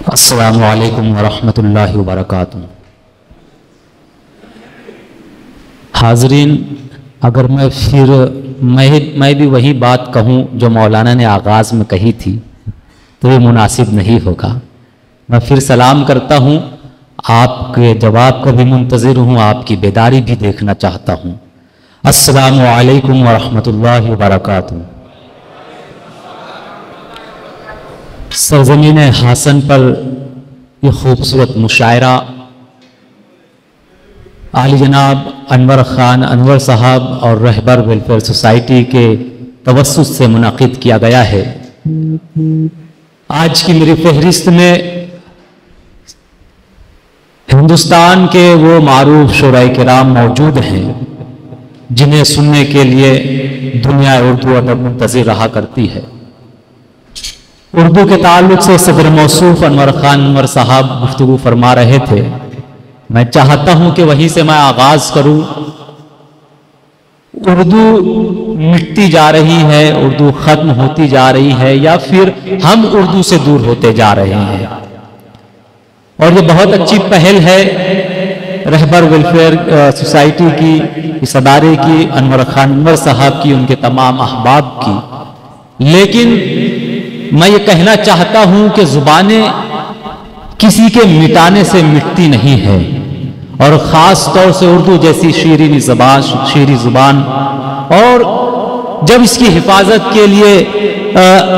अस्सलामु अलैकुम वरहमतुल्लाहि वबरकातुहू। हाज़रीन, अगर मैं भी वही बात कहूँ जो मौलाना ने आगाज़ में कही थी तो ये मुनासिब नहीं होगा। मैं फिर सलाम करता हूँ, आपके जवाब का भी मुंतज़िर हूँ, आपकी बेदारी भी देखना चाहता हूँ। अस्सलामु अलैकुम वरहमतुल्लाहि वबरकातुहू। सरज़मीन हासन पर ये खूबसूरत मुशायरा आली जनाब अनवर ख़ान अनवर साहब और रहबर वेलफेयर सोसाइटी के तवस्सुत से मुनाकिद किया गया है। आज की मेरी फहरिस्त में हिंदुस्तान के वो मारूफ शुराए किराम मौजूद हैं जिन्हें सुनने के लिए दुनिया उर्दू अदब मुंतज़िर रहा करती है। उर्दू के ताल्लुक से सदर मौसूफ अनवर ख़ान अनवर साहब गुफ्तगू फरमा रहे थे। मैं चाहता हूं कि वहीं से मैं आगाज करूं। उर्दू मिटती जा रही है, उर्दू खत्म होती जा रही है, या फिर हम उर्दू से दूर होते जा रहे हैं। और ये बहुत अच्छी पहल है रहबर वेलफेयर सोसाइटी की, इस अदारे की, अनवर ख़ान अनवर साहब की, उनके तमाम अहबाब की। लेकिन मैं ये कहना चाहता हूं कि जुबानें किसी के मिटाने से मिटती नहीं है, और ख़ास तौर से उर्दू जैसी शीरीनी ज़ुबान। और जब इसकी हिफाजत के लिए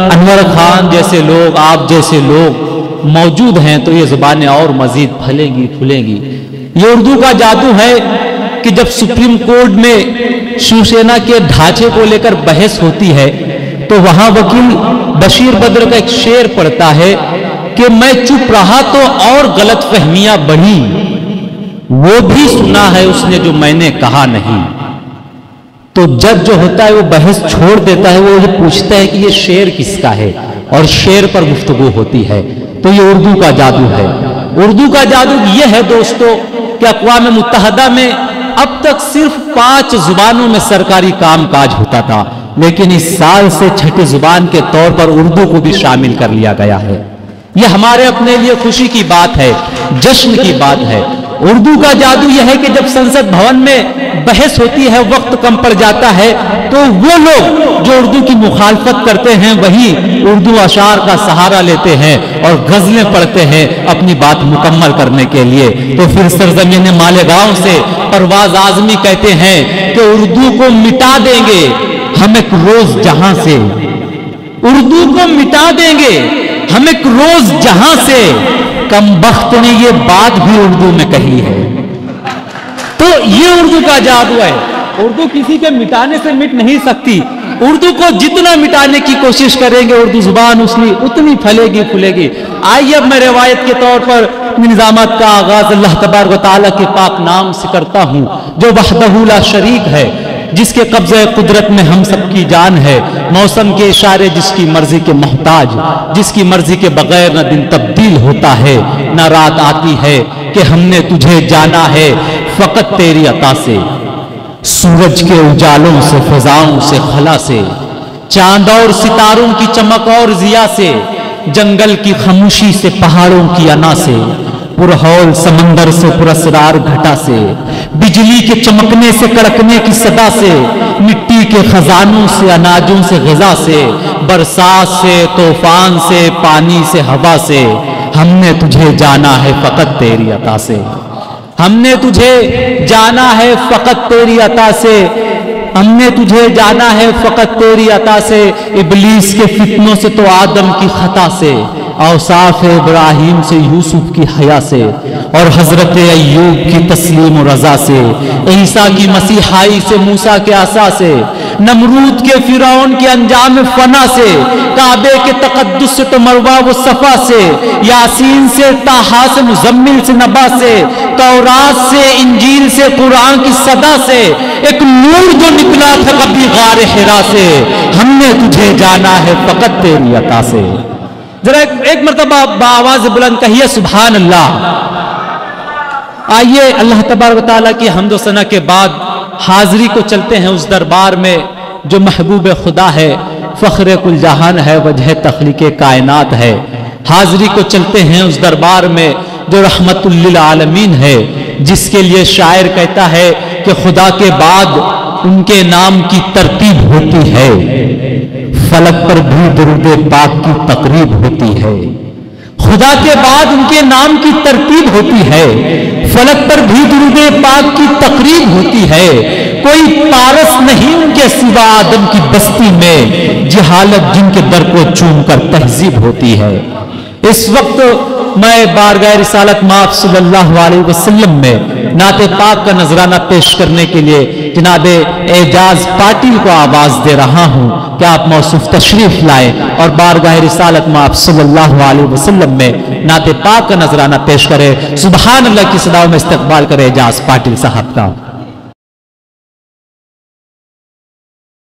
अनवर ख़ान जैसे लोग, आप जैसे लोग मौजूद हैं तो ये ज़ुबानें और मज़ीद फलेंगी फूलेंगी। ये उर्दू का जादू है कि जब सुप्रीम कोर्ट में शिवसेना के ढांचे को लेकर बहस होती है तो वहां वकील बशीर बद्र का एक शेर पढ़ता है कि मैं चुप रहा तो और गलत फहमियां बढ़ी, वो भी सुना है उसने जो मैंने कहा नहीं। तो जज जो होता है वो बहस छोड़ देता है, वो ये पूछता है कि ये शेर किसका है, और शेर पर गुफ्तगू होती है। तो ये उर्दू का जादू है। उर्दू का जादू ये है दोस्तों कि अक़वाम मुत्तहदा में अब तक सिर्फ 5 जुबानों में सरकारी काम काज होता था, लेकिन इस साल से छठी जुबान के तौर पर उर्दू को भी शामिल कर लिया गया है। यह हमारे अपने लिए खुशी की बात है, जश्न की बात है। उर्दू का जादू यह है कि जब संसद भवन में बहस होती है, वक्त कम पड़ जाता है, तो वो लोग जो उर्दू की मुखालफत करते हैं वही उर्दू अशार का सहारा लेते हैं और गजलें पढ़ते हैं अपनी बात मुकम्मल करने के लिए। तो फिर सरजमीन मालेगांव से परवाज आजमी कहते हैं कि उर्दू को मिटा देंगे हम एक रोज जहां से, उर्दू को मिटा देंगे हम एक रोज जहां से। कमबख्त ने ये बात भी उर्दू में कही है। तो ये उर्दू का जादू है। उर्दू किसी के मिटाने से मिट नहीं सकती। उर्दू को जितना मिटाने की कोशिश करेंगे उर्दू जुबान उतनी फलेगी फूलेगी। आइए अब मैं रिवायत के तौर पर निज़ामत का आगाज अल्लाह तबारक व तआला के पाक नाम से करता हूं, जो वहदहू ला शरीक है, जिसके कब्ज़े कुदरत में हम सबकी जान है। मौसम के इशारे जिसकी मर्जी के मोहताज, जिसकी मर्जी के बगैर न दिन तब्दील होता है न रात आती है, कि हमने तुझे जाना है फकत तेरी अता से। सूरज के उजालों से, फिजाओं से, खला से, चांद और सितारों की चमक और जिया से, जंगल की खामोशी से, पहाड़ों की अना से, पुरहौल समंदर से, पुरस्रार घटा से, बिजली के चमकने से, कड़कने की सदा से, मिट्टी के खजानों से, अनाजों से, ग़िज़ा से, बरसात से, तूफान से, पानी से, हवा से, हमने तुझे जाना है फकत तेरी अता से। हमने तुझे जाना है फकत तेरी अता से। हमने तुझे जाना है फकत तेरी अता से। इब्लीस के फितनों से तो आदम की खता से, औसाफ इब्राहिम से यूसुफ की हया से, और हजरत अय्यूब की तस्लीम और रजा से, ईसा की मसीहाई से, मूसा के आसा से, नमरूद के फिरौन के अंजाम फना से, काबे के तकद्दुस से तो मरवा व सफा से, यासीन से, ताहा से, मुजम्मिल से, नबा से, तौरात से, इंजील से, कुरान की सदा से, एक नूर जो निकला था कभी गार हिरा से। हमने तुझे जाना है फकत तेरी अता से। जरा एक मरतबा बाआवाज़ बुलंद कहिए सुभान अल्लाह। आइए अल्लाह तबारक व तआला की हम्द व सना के बाद हाजिरी को चलते हैं उस दरबार में जो महबूब खुदा है, फ़ख्र कुल जहान है, वजह तख्लीक़ कायनात है। حاضری کو چلتے ہیں اس دربار میں جو رحمت للعالمین ہے، جس کے لیے شاعر کہتا ہے کہ خدا کے بعد ان کے نام کی ترتیب ہوتی ہے، فلک پر بھی درود پاک کی تقریب ہوتی ہے۔ خدا کے بعد ان کے نام کی ترتیب ہوتی ہے، فلک پر بھی درود پاک کی تقریب ہوتی ہے۔ کوئی پارس نہیں ان کے سوا آدم کی بستی میں، جہالت جن کے در کو چوم کر تہذیب ہوتی ہے۔ اس وقت میں بارگاہ رسالت مآب صلی اللہ علیہ وسلم میں نعت پاک کا نذرانہ پیش کرنے کے لیے جناب اعجاز پاٹل کو آواز دے رہا ہوں کہ آپ موصوف تشریف لائیں اور بارگاہ رسالت مآب صلی اللہ علیہ وسلم میں نعت پاک کا نذرانہ پیش کرے۔ سبحان اللہ کی صداؤں میں استقبال کرے اعجاز پاٹل صاحب کا۔